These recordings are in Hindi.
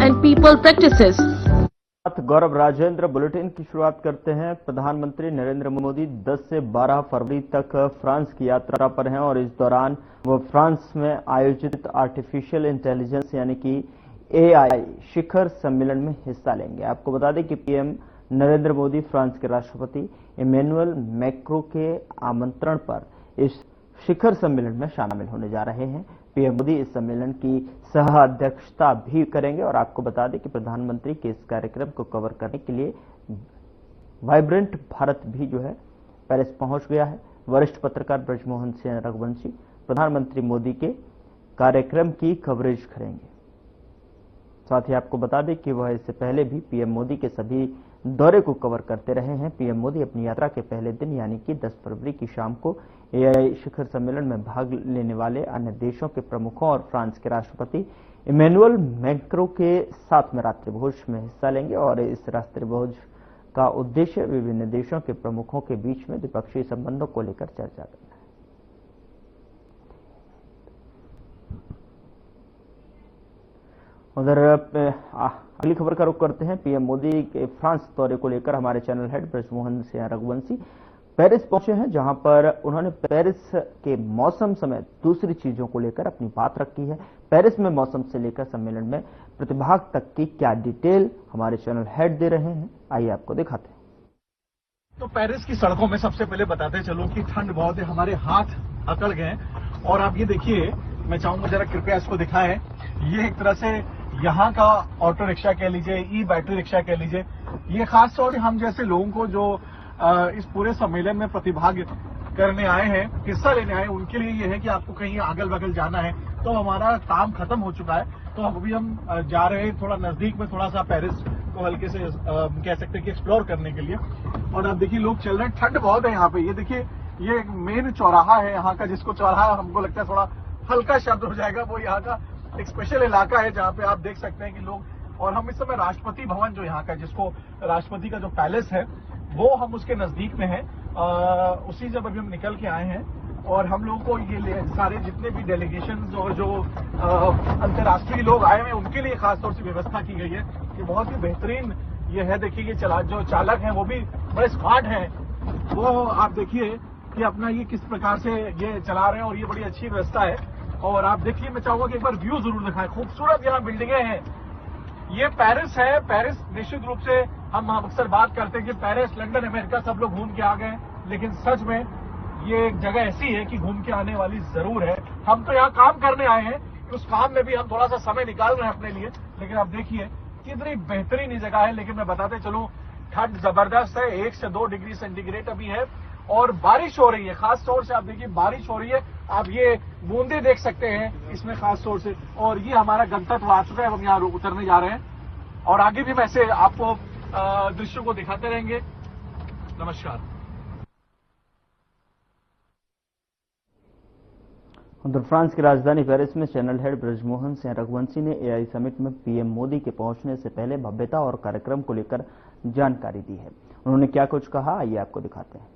and people practices. Gaurav Rajendra bulletin की शुरुआत करते हैं। प्रधानमंत्री नरेंद्र मोदी 10 से 12 फरवरी तक फ्रांस की यात्रा पर हैं और इस दौरान वो फ्रांस में आयोजित आर्टिफिशियल इंटेलिजेंस यानी कि एआई शिखर सम्मेलन में हिस्सा लेंगे। आपको बता दें कि पीएम नरेंद्र मोदी फ्रांस के राष्ट्रपति इमैनुअल मैक्रों के आमंत्रण पर इस शिखर सम्मेलन में शामिल होने जा रहे हैं। पीएम मोदी इस सम्मेलन की सह अध्यक्षता भी करेंगे और आपको बता दें कि प्रधानमंत्री के इस कार्यक्रम को कवर करने के लिए वाइब्रेंट भारत भी जो है पेरिस पहुंच गया है। वरिष्ठ पत्रकार ब्रजमोहन सिंह रघुवंशी प्रधानमंत्री मोदी के कार्यक्रम की कवरेज करेंगे। साथ ही आपको बता दें कि वह इससे पहले भी पीएम मोदी के सभी दौरे को कवर करते रहे हैं। पीएम मोदी अपनी यात्रा के पहले दिन यानी कि 10 फरवरी की शाम को एआई शिखर सम्मेलन में भाग लेने वाले अन्य देशों के प्रमुखों और फ्रांस के राष्ट्रपति इमैनुअल मैक्रों के साथ में रात्रि भोज में हिस्सा लेंगे और इस रात्रि भोज का उद्देश्य विभिन्न देशों के प्रमुखों के बीच में द्विपक्षीय संबंधों को लेकर चर्चा करना है। उधर अगली खबर का रुख करते हैं। पीएम मोदी के फ्रांस दौरे को लेकर हमारे channel head Brajmohan Singh Raghuvanshi Paris पहुंचे हैं, जहां पर उन्होंने पेरिस के मौसम समेत दूसरी चीजों को लेकर अपनी बात रखी है। पेरिस में मौसम से लेकर सम्मेलन में प्रतिभाग तक की क्या डिटेल हमारे चैनल हेड दे रहे हैं, आइए आपको दिखाते हैं। तो पेरिस की सड़कों में सबसे पहले बताते चलो कि ठंड बहुत है, हमारे हाथ अकड़ गए और आप ये देखिए, मैं चाहूंगा जरा कृपया इसको दिखाएं। ये एक तरह से यहाँ का ऑटो रिक्शा कह लीजिए, ई बैटरी रिक्शा कह लीजिए, ये खास तौर से हम जैसे लोगों को जो इस पूरे सम्मेलन में प्रतिभाग करने आए हैं, हिस्सा लेने आए, उनके लिए ये है कि आपको कहीं अगल बगल जाना है तो हमारा काम खत्म हो चुका है, तो अभी हम जा रहे हैं थोड़ा नजदीक में, थोड़ा सा पेरिस को हल्के से कह सकते हैं कि एक्सप्लोर करने के लिए। और आप देखिए लोग चल रहे हैं, ठंड बहुत है यहाँ पे। ये देखिए ये मेन चौराहा है यहाँ का, जिसको चौराहा हमको लगता है थोड़ा हल्का शब्द हो जाएगा, वो यहाँ का एक स्पेशल इलाका है जहाँ पे आप देख सकते हैं कि लोग, और हम इस समय राष्ट्रपति भवन जो यहाँ का, जिसको राष्ट्रपति का जो पैलेस है वो हम उसके नजदीक में है, उसी जब अभी हम निकल के आए हैं और हम लोगों को ये सारे जितने भी डेलीगेशन और जो अंतर्राष्ट्रीय लोग आए हैं उनके लिए खासतौर से व्यवस्था की गई है कि बहुत ही बेहतरीन ये है। देखिए ये जो चालक हैं वो भी बड़े स्मार्ट हैं, वो आप देखिए कि अपना ये किस प्रकार से ये चला रहे हैं और ये बड़ी अच्छी व्यवस्था है। और आप देखिए, मैं चाहूंगा कि एक बार व्यू जरूर दिखाएं, खूबसूरत यहाँ बिल्डिंगें हैं। ये पेरिस है। पेरिस निश्चित रूप से हम अक्सर बात करते हैं कि पेरिस, लंदन, अमेरिका सब लोग घूम के आ गए, लेकिन सच में ये एक जगह ऐसी है कि घूम के आने वाली जरूर है। हम तो यहाँ काम करने आए हैं, उस काम में भी हम थोड़ा सा समय निकाल रहे हैं अपने लिए, लेकिन आप देखिए कितनी बेहतरीन ये जगह है। लेकिन मैं बताते चलूं, ठंड जबरदस्त है, 1 से 2 डिग्री सेंटीग्रेड अभी है और बारिश हो रही है। खास तौर से आप देखिए बारिश हो रही है, आप ये बूंदे देख सकते हैं इसमें खास तौर से। और ये हमारा गंतव्य आ चुका है, हम यहाँ उतरने जा रहे हैं और आगे भी वैसे आपको दृश्यों को दिखाते रहेंगे। नमस्कार। उधर फ्रांस की राजधानी पेरिस में चैनल हेड ब्रजमोहन सिंह रघुवंशी ने एआई समिट में पीएम मोदी के पहुंचने से पहले भव्यता और कार्यक्रम को लेकर जानकारी दी है। उन्होंने क्या कुछ कहा, आइए आपको दिखाते हैं।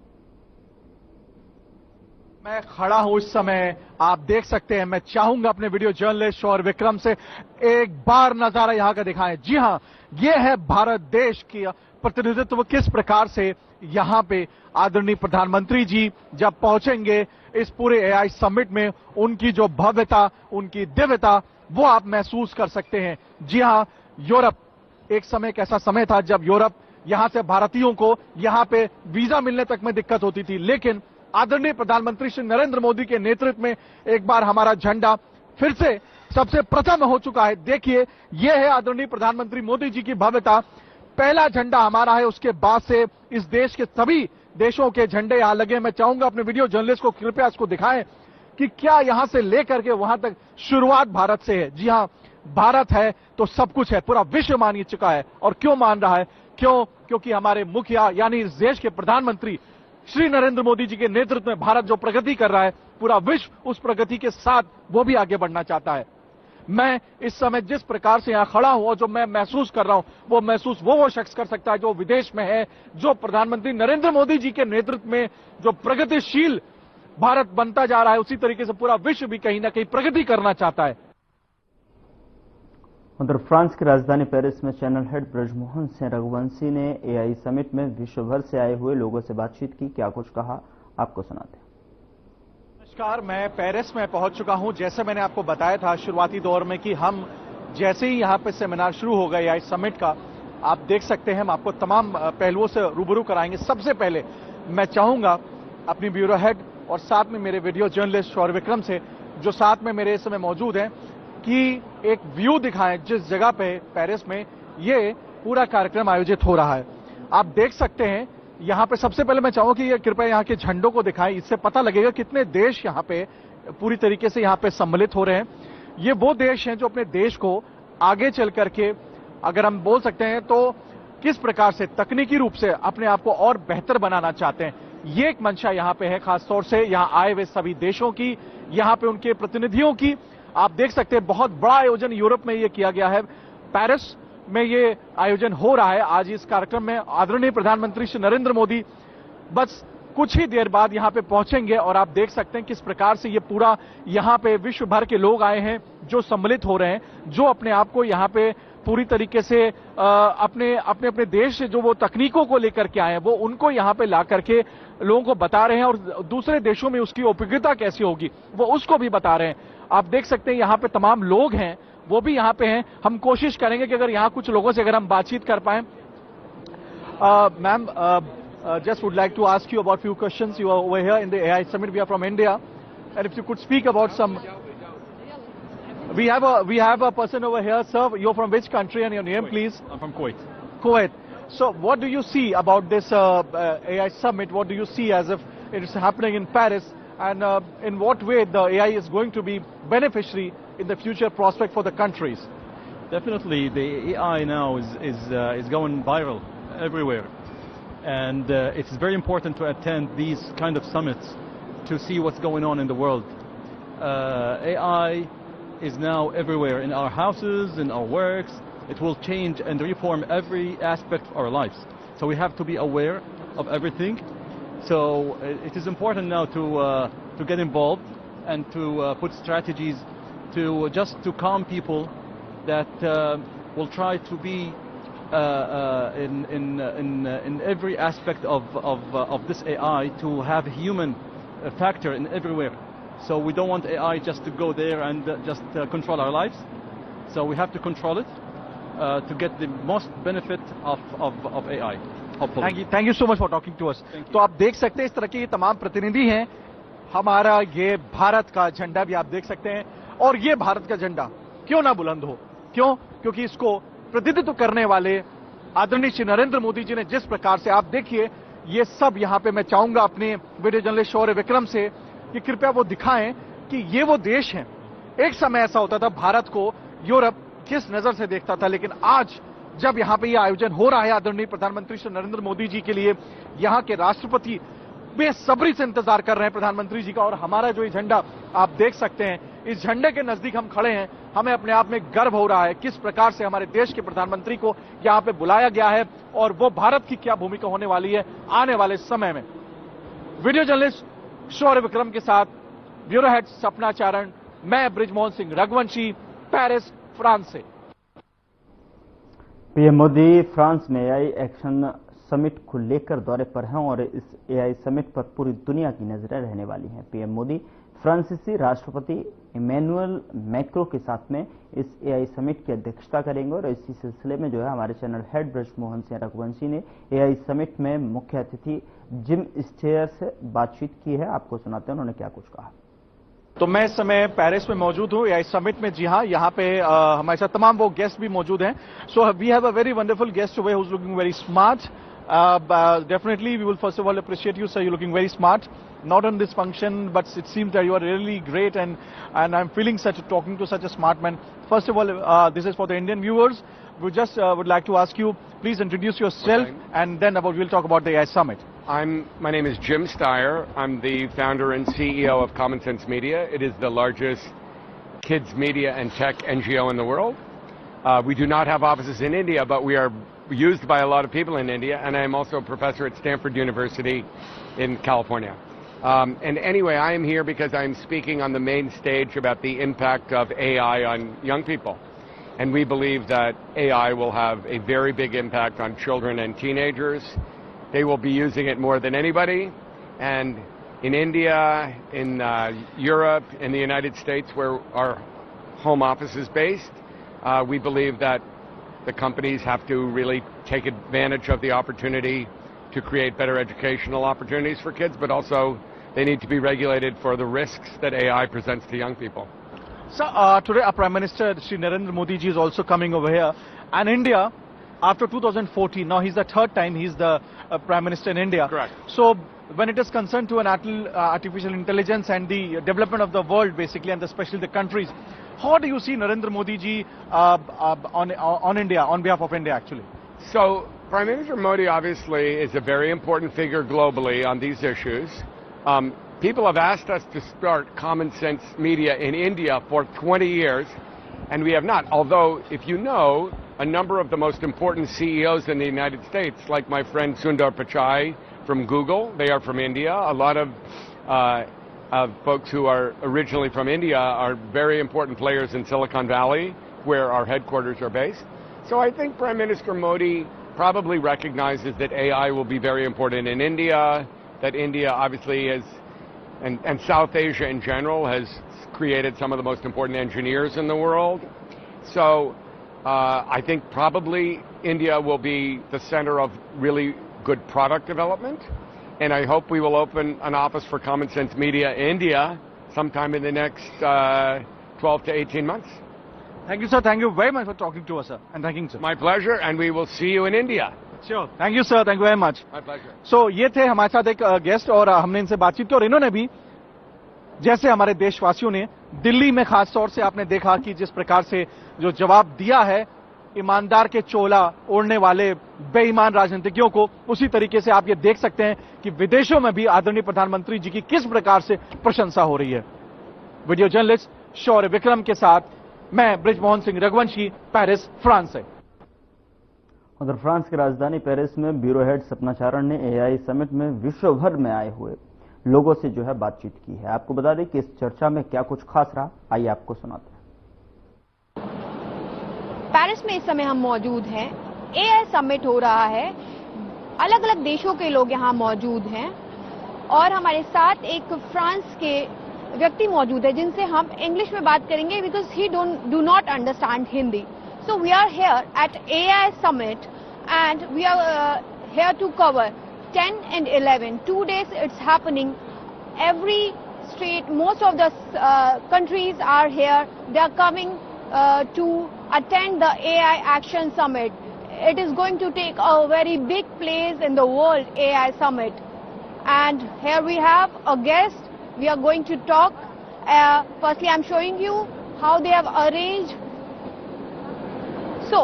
मैं खड़ा हूं इस समय, आप देख सकते हैं। मैं चाहूंगा अपने वीडियो जर्नलिस्ट और विक्रम से एक बार नजारा यहां का दिखाएं। जी हां, ये है भारत देश की प्रतिनिधित्व किस प्रकार से यहां पे आदरणीय प्रधानमंत्री जी जब पहुंचेंगे इस पूरे एआई समिट में, उनकी जो भव्यता, उनकी दिव्यता, वो आप महसूस कर सकते हैं। जी हां, यूरोप एक समय एक ऐसा समय था जब यूरोप यहां से भारतीयों को यहां पे वीजा मिलने तक में दिक्कत होती थी, लेकिन आदरणीय प्रधानमंत्री श्री नरेंद्र मोदी के नेतृत्व में एक बार हमारा झंडा फिर से सबसे प्रथम हो चुका है। देखिए यह है आदरणीय प्रधानमंत्री मोदी जी की भव्यता। पहला झंडा हमारा है, उसके बाद से इस देश के सभी देशों के झंडे यहां लगे। मैं चाहूंगा अपने वीडियो जर्नलिस्ट को कृपया इसको दिखाएं कि क्या यहां से लेकर के वहां तक शुरुआत भारत से है। जी हां, भारत है तो सब कुछ है, पूरा विश्व मान चुका है। और क्यों मान रहा है? क्योंकि हमारे मुखिया यानी इस देश के प्रधानमंत्री श्री नरेंद्र मोदी जी के नेतृत्व में भारत जो प्रगति कर रहा है, पूरा विश्व उस प्रगति के साथ वो भी आगे बढ़ना चाहता है। मैं इस समय जिस प्रकार से यहां खड़ा हूं और जो मैं महसूस कर रहा हूं, वो महसूस वो शख्स कर सकता है जो विदेश में है, जो प्रधानमंत्री नरेंद्र मोदी जी के नेतृत्व में जो प्रगतिशील भारत बनता जा रहा है, उसी तरीके से पूरा विश्व भी कहीं ना कहीं प्रगति करना चाहता है। उधर फ्रांस की राजधानी पेरिस में चैनल हेड ब्रजमोहन सिंह रघुवंशी ने एआई समिट में विश्व भर से आए हुए लोगों से बातचीत की। क्या कुछ कहा, आपको सुनाते हैं। नमस्कार, मैं पेरिस में पहुंच चुका हूं। जैसे मैंने आपको बताया था शुरुआती दौर में कि हम जैसे ही यहां पे सेमिनार शुरू हो गया एआई समिट का, आप देख सकते हैं हम आपको तमाम पहलुओं से रूबरू कराएंगे। सबसे पहले मैं चाहूंगा अपनी ब्यूरो हेड और साथ में मेरे वीडियो जर्नलिस्ट शौर्य विक्रम से, जो साथ में मेरे इस समय मौजूद हैं, कि एक व्यू दिखाएं जिस जगह पे पेरिस में ये पूरा कार्यक्रम आयोजित हो रहा है। आप देख सकते हैं यहां पे सबसे पहले मैं चाहूंगा कि ये कृपया यहां के झंडों को दिखाएं। इससे पता लगेगा कितने देश यहां पे पूरी तरीके से यहां पे सम्मिलित हो रहे हैं। ये वो देश हैं जो अपने देश को आगे चल करके, अगर हम बोल सकते हैं तो, किस प्रकार से तकनीकी रूप से अपने आप को और बेहतर बनाना चाहते हैं। ये एक मंशा यहां पे है, खासतौर से यहां आए हुए सभी देशों की, यहां पे उनके प्रतिनिधियों की। आप देख सकते हैं बहुत बड़ा आयोजन यूरोप में ये किया गया है। पेरिस में ये आयोजन हो रहा है। आज इस कार्यक्रम में आदरणीय प्रधानमंत्री श्री नरेंद्र मोदी बस कुछ ही देर बाद यहां पे पहुंचेंगे और आप देख सकते हैं किस प्रकार से ये पूरा यहां पे विश्व भर के लोग आए हैं जो सम्मिलित हो रहे हैं, जो अपने आप को यहां पे पूरी तरीके से अपने अपने देश से जो वो तकनीकों को लेकर के आए हैं वो उनको यहां पे ला करके लोगों को बता रहे हैं, और दूसरे देशों में उसकी उपयोगिता कैसी होगी वो उसको भी बता रहे हैं। आप देख सकते हैं यहां पे तमाम लोग हैं, वो भी यहां पे हैं। हम कोशिश करेंगे कि अगर यहां कुछ लोगों से अगर हम बातचीत कर पाए। Ma'am, just would like to ask you about few questions. You are over here in the AI Summit. We are from India, and if you could speak about some. We have a person over here, sir. You're from which country and your name, please? I'm from Kuwait. Kuwait. So, what do you see about this AI Summit? What do you see as if it is happening in Paris, and in what way the AI is going to be beneficiary in the future prospect for the countries? Definitely, the AI now is going viral everywhere. And it's very important to attend these kind of summits to see what's going on in the world. AI is now everywhere, in our houses, in our works. It will change and reform every aspect of our lives. So we have to be aware of everything. So it is important now to get involved and to put strategies to calm people that will try to be in every aspect of this AI, to have human factor in everywhere. So we don't want AI just to go there and just control our lives. So we have to control it to get the most benefit of AI. Hopefully. Thank you so much for talking to us. तो आप देख सकते हैं इस तरह के ये तमाम प्रतिनिधि हैं। हमारा ये भारत का झंडा भी आप देख सकते हैं, और ये भारत का झंडा क्यों ना बुलंद हो, क्यों? क्योंकि इसको प्रतिनिधित्व करने वाले आदरणीय श्री नरेंद्र मोदी जी ने जिस प्रकार से, आप देखिए ये सब यहां पे मैं चाहूंगा अपने वीडियो जर्नलिस्ट शौर्य विक्रम से कि कृपया वो दिखाएं कि ये वो देश हैं। एक समय ऐसा होता था भारत को यूरोप किस नजर से देखता था, लेकिन आज जब यहां पे ये आयोजन हो रहा है आदरणीय प्रधानमंत्री श्री नरेंद्र मोदी जी के लिए, यहां के राष्ट्रपति बेसब्री से इंतजार कर रहे हैं प्रधानमंत्री जी का। और हमारा जो ये झंडा आप देख सकते हैं, इस झंडे के नजदीक हम खड़े हैं, हमें अपने आप में गर्व हो रहा है किस प्रकार से हमारे देश के प्रधानमंत्री को यहां पे बुलाया गया है, और वो भारत की क्या भूमिका होने वाली है आने वाले समय में। वीडियो जर्नलिस्ट शौर्य विक्रम के साथ ब्यूरो हेड सपना चारण, मैं ब्रिजमोहन सिंह रघुवंशी, पेरिस, फ्रांस से। पीएम मोदी फ्रांस में एआई एक्शन समिट को लेकर दौरे पर हैं और इस एआई समिट पर पूरी दुनिया की नजरें रहने वाली हैं। पीएम मोदी फ्रांसीसी राष्ट्रपति इमैनुअल मैक्रों के साथ में इस एआई समिट की अध्यक्षता करेंगे, और इसी सिलसिले में जो है हमारे चैनल हेड ब्रजमोहन सिंह रघुवंशी ने एआई समिट में मुख्य अतिथि जिम स्टेयर से बातचीत की है। आपको सुनाते हैं उन्होंने क्या कुछ कहा। तो मैं इस समय पेरिस में मौजूद हूँ एआई समिट में। जी हाँ, यहाँ पे हमारे साथ तमाम वो गेस्ट भी मौजूद हैं। So we have a very wonderful guest today who is looking very smart. Definitely we will first of all appreciate you, sir. You're looking very smart, not on this function, but it seems that you are really great, and I'm feeling talking to such a smart man. First of all, this is for the Indian viewers. We just would like to ask you, please introduce yourself, and then we'll talk about the AI Summit. My name is Jim Steyer. I'm the founder and CEO of Common Sense Media. It is the largest kids media and tech NGO in the world. We do not have offices in India, but we are used by a lot of people in India, and I am also a professor at Stanford University in California. And anyway, I am here because I am speaking on the main stage about the impact of AI on young people. and we believe that AI will have a very big impact on children and teenagers. They will be using it more than anybody, and in India, in Europe, in the United States, where our home office is based, we believe that the companies have to really take advantage of the opportunity to create better educational opportunities for kids, but also they need to be regulated for the risks that AI presents to young people. So today our Prime Minister Shri Narendra Modi ji is also coming over here, and India, after 2014, now he's the third time he's the Prime Minister in India. Correct. So when it is concerned to an artificial intelligence and the development of the world basically, and especially the countries, how do you see Narendra Modi ji on India, on behalf of India actually? So Prime Minister Modi obviously is a very important figure globally on these issues. People have asked us to start Common Sense Media in India for 20 years, and we have not. Although, if you know, a number of the most important CEOs in the United States, like my friend Sundar Pichai from Google, they are from India. A lot of folks who are originally from India are very important players in Silicon Valley, where our headquarters are based. So I think Prime Minister Modi probably recognizes that AI will be very important in India, that India obviously is, and South Asia in general, has created some of the most important engineers in the world. So I think probably India will be the center of really good product development, and I hope we will open an office for Common Sense Media in India sometime in the next 12 to 18 months. Thank you, sir. Thank you very much for talking to us, sir. And thanking you, sir. My pleasure, and we will see you in India. Sure. Thank you, sir. Thank you very much. My pleasure. So ये थे हमारे साथ एक गेस्ट, और हमने इनसे बातचीत की, और इन्होंने भी, जैसे हमारे देशवासियों ने दिल्ली में खास तौर से आपने देखा कि जिस प्रकार से जो जवाब दिया है ईमानदार के चोला ओढ़ने वाले बेईमान राजनीतिज्ञों को, उसी तरीके से आप ये देख सकते हैं कि विदेशों में भी आदरणीय प्रधानमंत्री जी की किस प्रकार से प्रशंसा हो रही है। वीडियो जर्नलिस्ट शौर्य विक्रम के साथ मैं ब्रिजमोहन सिंह रघुवंशी, पेरिस, फ्रांस से। उधर फ्रांस की राजधानी पेरिस में ब्यूरो हेड सपना चारण ने एआई समिट में विश्व भर में आए हुए लोगों से जो है बातचीत की है। आपको बता दें कि इस चर्चा में क्या कुछ खास रहा, आइए आपको सुनाते हैं। पेरिस में इस समय हम मौजूद हैं, एआई समिट हो रहा है, अलग अलग देशों के लोग यहां मौजूद हैं, और हमारे साथ एक फ्रांस के व्यक्ति मौजूद है जिनसे हम इंग्लिश में बात करेंगे because he do not understand Hindi. So we are here at AI Summit, and we are here to cover 10 and 11. 2 days it's happening. Every state, most of the countries are here. They are coming to attend the AI Action Summit. It is going to take a very big place in the World AI Summit. And here we have a guest. We are going to talk. Firstly, I'm showing you how they have arranged. So,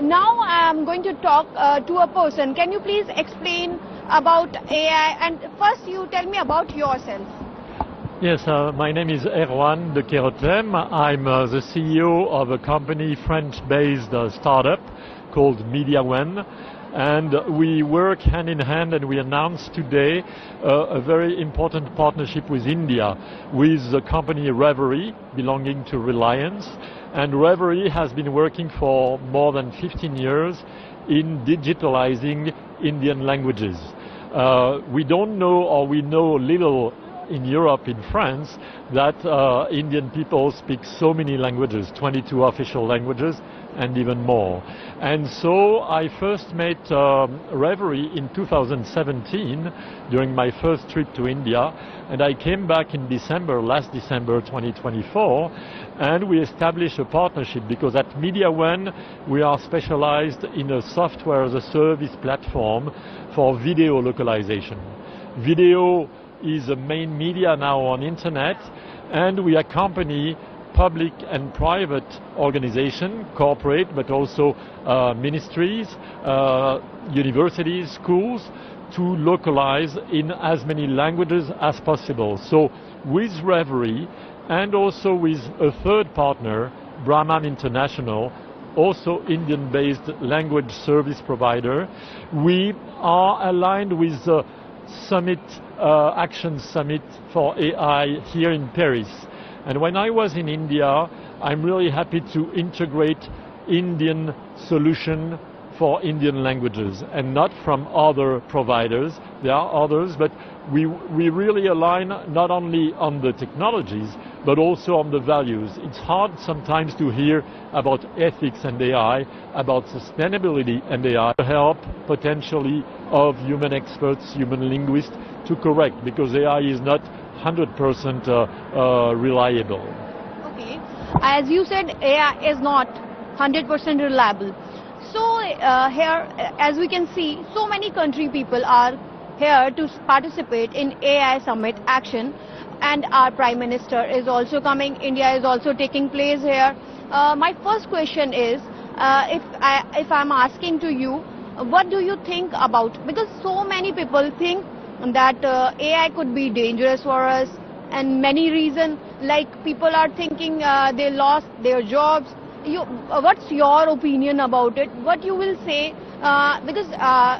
now I am going to talk to a person. Can you please explain about AI? And first you tell me about yourself. Yes, my name is Erwan de Kerotem. I'm the CEO of a company, French-based startup called MediaOne. And we work hand in hand, and we announced today a very important partnership with India, with the company Reverie, belonging to Reliance. And Reverie has been working for more than 15 years in digitalizing Indian languages. We don't know, or we know little in Europe, in France, that Indian people speak so many languages, 22 official languages and even more. And so I first met Reverie in 2017 during my first trip to India, and I came back in December, last December 2024, and we established a partnership because at MediaOne we are specialized in a software as a service platform for video localization. Video is a main media now on internet, and we accompany public and private organizations, corporate, but also ministries, universities, schools, to localize in as many languages as possible. So with Reverie and also with a third partner, Brahman International, also Indian-based language service provider, we are aligned with the Summit, Action Summit for AI here in Paris. And when I was in India, I'm really happy to integrate Indian solution for Indian languages and not from other providers. There are others, but we really align not only on the technologies, but also on the values. It's hard sometimes to hear about ethics and AI, about sustainability and AI, to help potentially of human experts, human linguists to correct, because AI is not 100% reliable. Okay. As you said, AI is not 100% reliable. So here, as we can see, so many country people are here to participate in AI Summit action, and our Prime Minister is also coming. India is also taking place here. My first question is, if I'm asking to you, what do you think about, because so many people think that AI could be dangerous for us, and many reasons, like people are thinking they lost their jobs. What's your opinion about it? What you will say? Because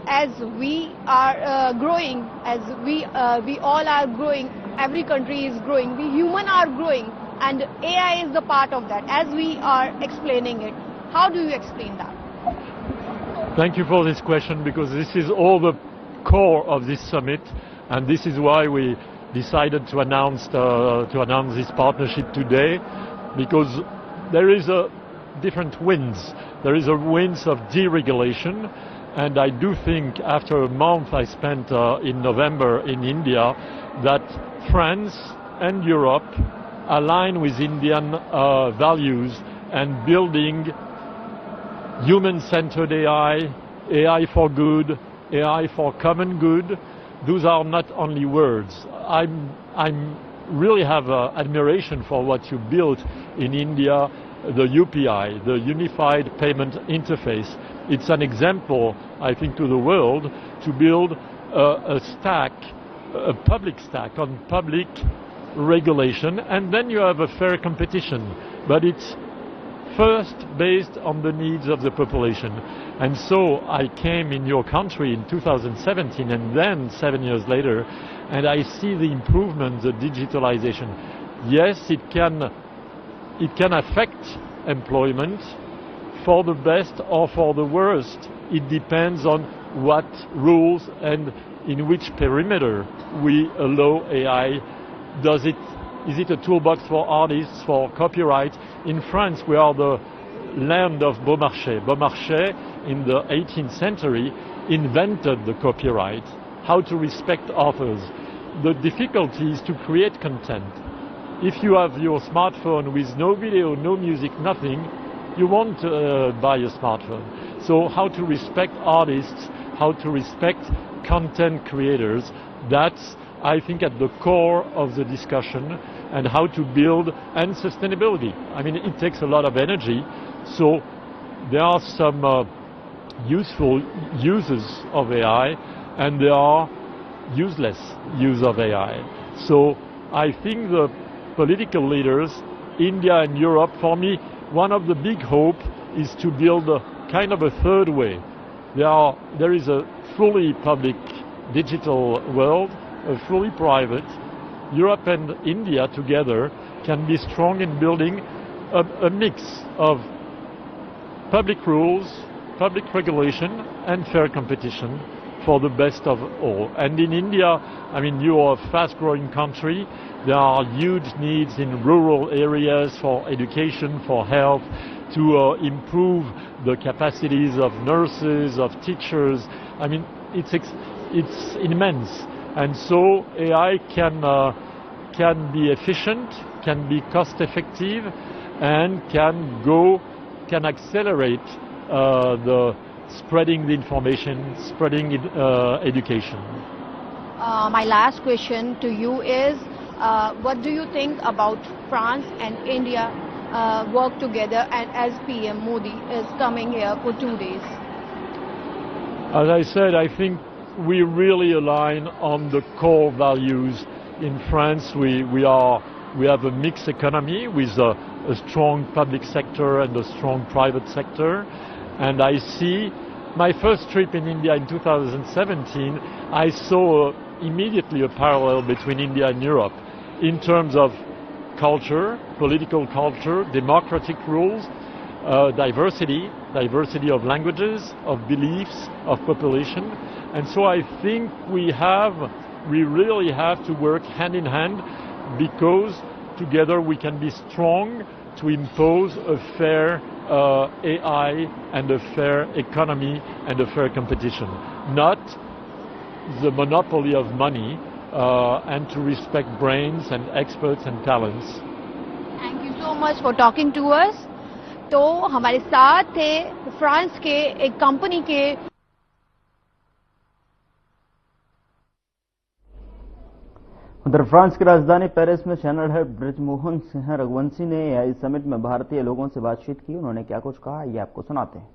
as we are growing, as we all are growing, every country is growing, we human are growing, and AI is the part of that, as we are explaining it. How do you explain that? Thank you for this question, because this is all the core of this summit, and this is why we decided to announce this partnership today, because there is a different winds. There is a winds of deregulation, and I do think after a month I spent in November in India, that France and Europe align with Indian values and building human-centered AI, AI for good, AI for common good. Those are not only words. I'm really have admiration for what you built in India, the UPI, the Unified Payment Interface. It's an example, I think, to the world to build a stack, a public stack on public regulation, and then you have a fair competition. But it's first based on the needs of the population. And so I came in your country in 2017, and then 7 years later, and I see the improvement, the digitalization. Yes, it can affect employment for the best or for the worst. It depends on what rules and in which perimeter we allow AI. Is it a toolbox for artists, for copyright? In France, we are the land of Beaumarchais. Beaumarchais, in the 18th century, invented the copyright, how to respect authors. The difficulty is to create content. If you have your smartphone with no video, no music, nothing, you won't buy a smartphone. So how to respect artists, how to respect content creators, that's, I think, at the core of the discussion, and how to build, and sustainability. I mean, it takes a lot of energy, so there are some useful uses of AI, and there are useless use of AI. So I think the political leaders, India and Europe, for me, one of the big hope is to build a kind of a third way. There is a fully public digital world, a fully private. Europe and India together can be strong in building a mix of public rules, public regulation, and fair competition for the best of all. And in India, I mean, you are a fast-growing country. There are huge needs in rural areas for education, for health, to improve the capacities of nurses, of teachers. I mean, it's immense. And so AI can be efficient, can be cost-effective, and can accelerate the spreading the information, spreading education. My last question to you is, what do you think about France and India work together, and as PM Modi is coming here for 2 days? As I said, I think we really align on the core values. In France, we have a mixed economy with a strong public sector and a strong private sector. And I see my first trip in India in 2017, I saw immediately a parallel between India and Europe in terms of culture, political culture, democratic rules, diversity of languages, of beliefs, of population. And so I think we really have to work hand in hand, because together we can be strong to impose a fair AI and a fair economy and a fair competition, not the monopoly of money, and to respect brains and experts and talents. Thank you so much for talking to us. तो हमारे साथ थे फ्रांस के एक कंपनी के उधर फ्रांस की राजधानी पेरिस में चैनल हेड ब्रजमोहन सिंह रघुवंशी ने एआई समिट में भारतीय लोगों से बातचीत की। उन्होंने क्या कुछ कहा, ये आपको सुनाते हैं।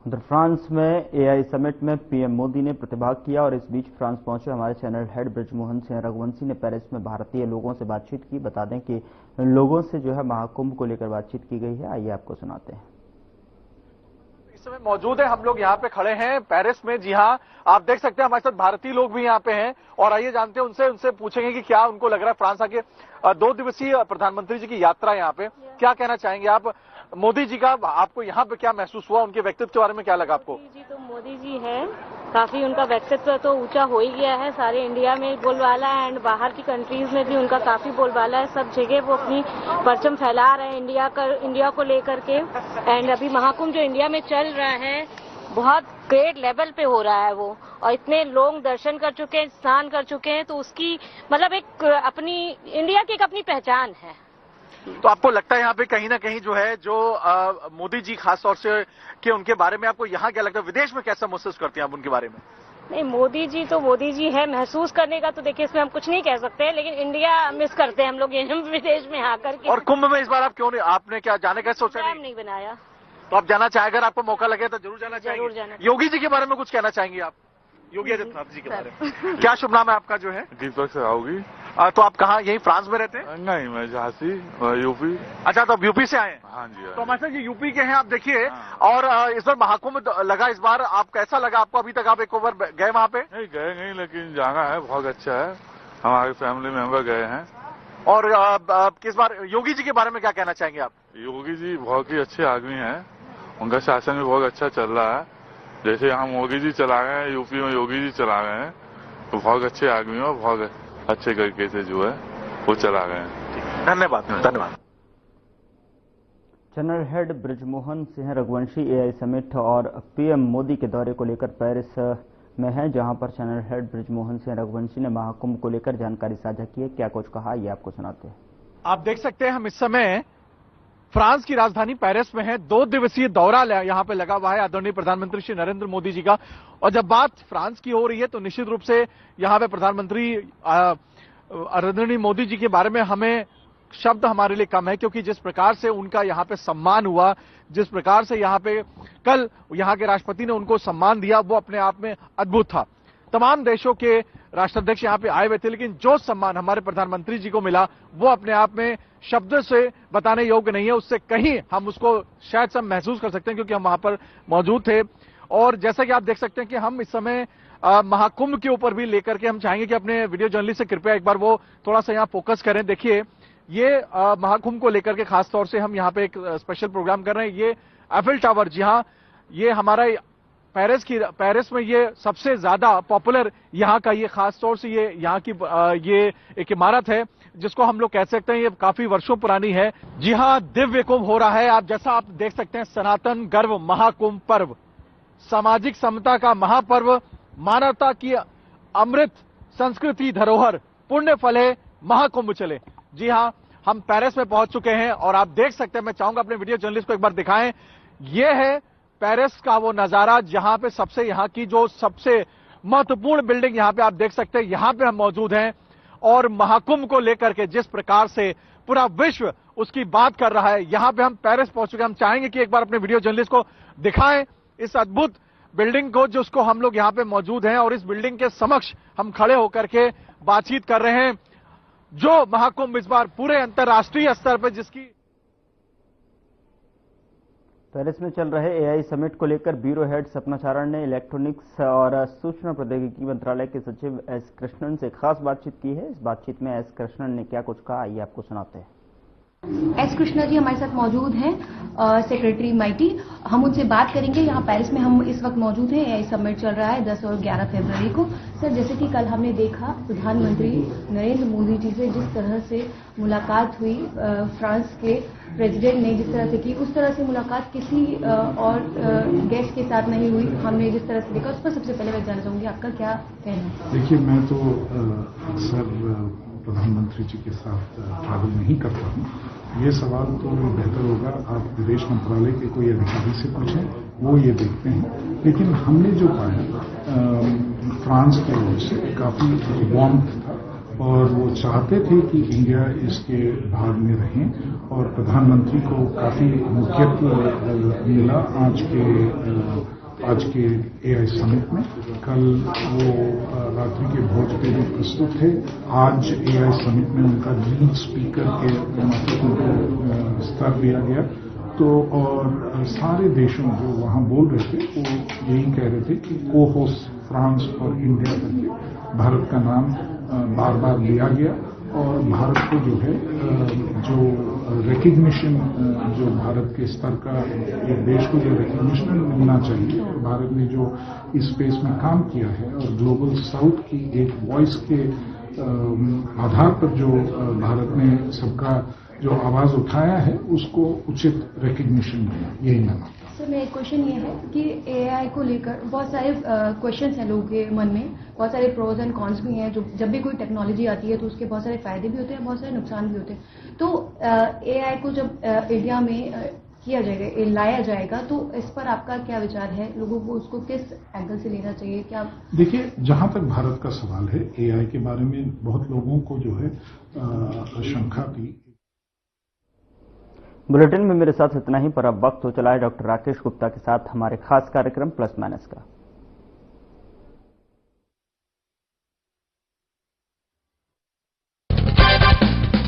उधर फ्रांस में एआई समिट में पीएम मोदी ने प्रतिभाग किया और इस बीच फ्रांस पहुंचे हमारे चैनल हेड ब्रजमोहन सिंह रघुवंशी ने पेरिस में भारतीय लोगों से बातचीत की। बता दें कि लोगों से जो है महाकुंभ को लेकर बातचीत की गई है। आइए आपको सुनाते हैं। इस समय मौजूद है, हम लोग यहाँ पे खड़े हैं पेरिस में। जी हाँ, आप देख सकते हैं हमारे साथ भारतीय लोग भी यहाँ पे हैं और आइए जानते हैं उनसे पूछेंगे कि क्या उनको लग रहा है फ्रांस आके 2 दिवसीय प्रधानमंत्री जी की यात्रा यहाँ पे, क्या कहना चाहेंगे आप मोदी जी का? आपको यहाँ पे क्या महसूस हुआ, उनके व्यक्तित्व के बारे में क्या लगा आपको? जी तो मोदी जी है, काफी उनका व्यक्तित्व तो ऊंचा हो ही गया है, सारे इंडिया में बोलबाला है एंड बाहर की कंट्रीज में भी उनका काफी बोलबाला है। सब जगह वो अपनी परचम फैला रहे हैं इंडिया को लेकर के। एंड अभी महाकुंभ जो इंडिया में चल रहा है बहुत ग्रेट लेवल पे हो रहा है वो, और इतने लोग दर्शन कर चुके हैं, स्नान कर चुके हैं, तो उसकी मतलब एक अपनी इंडिया की एक अपनी पहचान है। तो आपको लगता है यहाँ पे कहीं ना कहीं जो है जो मोदी जी खास तौर से कि उनके बारे में आपको यहाँ क्या लगता है, विदेश में कैसा महसूस करते हैं आप उनके बारे में? नहीं, मोदी जी तो मोदी जी है, महसूस करने का तो देखिए इसमें हम कुछ नहीं कह सकते, लेकिन इंडिया मिस करते हैं हम लोग विदेश में आकर के। और कुंभ में इस बार आप क्यों नहीं, आपने क्या जाने का सोचा? नहीं बनाया। तो आप जाना चाहे, अगर आपको मौका लगे तो जरूर जाना चाहेंगे। योगी जी के बारे में कुछ कहना चाहेंगे आप? योगी आदित्यनाथ जी के बारे में क्या शुभ नाम है आपका? जो है दीपक से आओगी। तो आप कहाँ, यहीं फ्रांस में रहते हैं? नहीं, मैं झांसी यूपी। अच्छा, तो आप यूपी से आए हैं? हाँ जी। तो हमारे साथ ये यूपी के हैं, आप देखिए। और इस बार महाकुंभ लगा, इस बार आप कैसा लगा आपको? अभी तक आप एक बार गए वहाँ पे? नहीं गए नहीं, लेकिन जाना है, बहुत अच्छा है, हमारे फैमिली मेंबर गए हैं। और किस बार योगी जी के बारे में क्या कहना चाहेंगे आप? योगी जी बहुत ही अच्छे आदमी हैं, उनका शासन भी बहुत अच्छा चल रहा है। जैसे यहाँ मोदी जी चला रहे हैं, यूपी में योगी जी चला रहे हैं, तो बहुत अच्छे आदमी हैं, बहुत अच्छे तरीके से जो है वो चला रहे हैं। धन्यवाद, धन्यवाद। Channel head Brajmohan Singh Raghuvanshi AI summit और पीएम मोदी के दौरे को लेकर पेरिस में है, जहां पर चैनल हेड ब्रजमोहन सिंह रघुवंशी ने महाकुंभ को लेकर जानकारी साझा की है। क्या कुछ कहा, ये आपको सुनाते हैं। आप देख सकते हैं हम इस समय फ्रांस की राजधानी पेरिस में है। 2 दिवसीय दौरा यहाँ पे लगा हुआ है आदरणीय प्रधानमंत्री श्री नरेंद्र मोदी जी का। और जब बात फ्रांस की हो रही है तो निश्चित रूप से यहाँ पे प्रधानमंत्री आदरणीय मोदी जी के बारे में हमें शब्द हमारे लिए कम है, क्योंकि जिस प्रकार से उनका यहाँ पे सम्मान हुआ, जिस प्रकार से यहाँ पे कल यहाँ के राष्ट्रपति ने उनको सम्मान दिया, वो अपने आप में अद्भुत था। तमाम देशों के राष्ट्राध्यक्ष यहाँ पे आए हुए थे, लेकिन जो सम्मान हमारे प्रधानमंत्री जी को मिला वो अपने आप में शब्द से बताने योग्य नहीं है। उससे कहीं हम उसको शायद सब महसूस कर सकते हैं, क्योंकि हम वहां पर मौजूद थे। और जैसा कि आप देख सकते हैं कि हम इस समय महाकुंभ के ऊपर भी लेकर के हम चाहेंगे कि अपने वीडियो जर्नलिस्ट से कृपया एक बार वो थोड़ा सा यहाँ फोकस करें। देखिए, ये महाकुंभ को लेकर के खास तौर से हम यहाँ पे एक स्पेशल प्रोग्राम कर रहे हैं। ये एफिल टावर, जी हाँ, ये हमारा पेरिस में ये सबसे ज्यादा पॉपुलर यहाँ का ये खास तौर से ये यहाँ की ये एक इमारत है जिसको हम लोग कह सकते हैं ये काफी वर्षों पुरानी है। जी हाँ, दिव्य कुंभ हो रहा है। आप जैसा आप देख सकते हैं, सनातन गर्व महाकुंभ पर्व, सामाजिक समता का महापर्व, मानवता की अमृत संस्कृति धरोहर, पुण्य फले महाकुंभ चले। जी हाँ, हम पेरिस में पहुंच चुके हैं और आप देख सकते हैं, मैं चाहूंगा अपने वीडियो जर्नलिस्ट को एक बार दिखाएं। ये है पेरिस का वो नजारा जहां पे यहाँ की जो सबसे महत्वपूर्ण बिल्डिंग यहाँ पे आप देख सकते हैं, यहाँ पे हम मौजूद हैं। और महाकुंभ को लेकर के जिस प्रकार से पूरा विश्व उसकी बात कर रहा है, यहाँ पे हम पेरिस पहुंच चुके हैं। हम चाहेंगे कि एक बार अपने वीडियो जर्नलिस्ट को दिखाएं इस अद्भुत बिल्डिंग को, जिसको हम लोग यहाँ पे मौजूद हैं और इस बिल्डिंग के समक्ष हम खड़े होकर के बातचीत कर रहे हैं। जो महाकुंभ इस बार पूरे अंतर्राष्ट्रीय स्तर पर जिसकी पेरिस में चल रहे एआई समिट को लेकर ब्यूरो हेड सपना चारण ने इलेक्ट्रॉनिक्स और सूचना प्रौद्योगिकी मंत्रालय के सचिव एस कृष्णन से खास बातचीत की है। इस बातचीत में एस कृष्णन ने क्या कुछ कहा, आइए आपको सुनाते हैं। एस कृष्णा जी हमारे साथ मौजूद हैं, सेक्रेटरी माइटी। हम उनसे बात करेंगे। यहाँ पेरिस में हम इस वक्त मौजूद हैं। एआई समिट चल रहा है 10 और 11 फरवरी को। सर, जैसे कि कल हमने देखा प्रधानमंत्री नरेंद्र मोदी जी से जिस तरह से मुलाकात हुई, फ्रांस के प्रेसिडेंट ने जिस तरह से की, उस तरह से मुलाकात किसी और गेस्ट के साथ नहीं हुई। हमने जिस तरह से देखा उस पर सबसे पहले मैं जानना चाहूंगी आपका क्या कहना है। देखिए, मैं तो अक्सर प्रधानमंत्री जी के साथ ट्रैवल नहीं करता हूँ। ये सवाल तो बेहतर होगा आप विदेश मंत्रालय के कोई अधिकारी से पूछें, वो ये देखते हैं। लेकिन हमने जो पाया फ्रांस की ओर से काफी वार्मथ था और वो चाहते थे कि इंडिया इसके भाग में रहें और प्रधानमंत्री को काफी मुख्यत्व मिला आज के एआई समिट में। कल वो रात्रि के भोज पे भी प्रस्तुत थे। आज एआई समिट में उनका लीड स्पीकर के नाते उनको स्तर दिया गया। तो और सारे देशों जो वहां बोल रहे थे वो यही कह रहे थे कि को होस्ट फ्रांस और इंडिया करके भारत का नाम बार बार लिया गया और भारत को जो है जो रिकग्निशन जो भारत के स्तर का एक देश को जो रिकग्निशन मिलना चाहिए और भारत ने जो इस स्पेस में काम किया है और ग्लोबल साउथ की एक वॉइस के आधार पर जो भारत ने सबका जो आवाज उठाया है उसको उचित रिकग्निशन मिला, यही माना। सर, मेरा एक क्वेश्चन ये है कि एआई को लेकर बहुत सारे क्वेश्चंस हैं लोगों के मन में, बहुत सारे प्रोज एंड कॉन्स भी हैं। जो जब भी कोई टेक्नोलॉजी आती है तो उसके बहुत सारे फायदे भी होते हैं, बहुत सारे नुकसान भी होते हैं। तो एआई को जब इंडिया में किया जाएगा, लाया जाएगा, तो इस पर आपका क्या विचार है? लोगों को उसको किस एंगल से लेना चाहिए? क्या देखिए, जहां तक भारत का सवाल है, एआई के बारे में बहुत लोगों को जो है शंका थी। बुलेटिन में मेरे साथ इतना ही, पर अब वक्त हो चला है डॉक्टर राकेश गुप्ता के साथ हमारे खास कार्यक्रम प्लस माइनस का।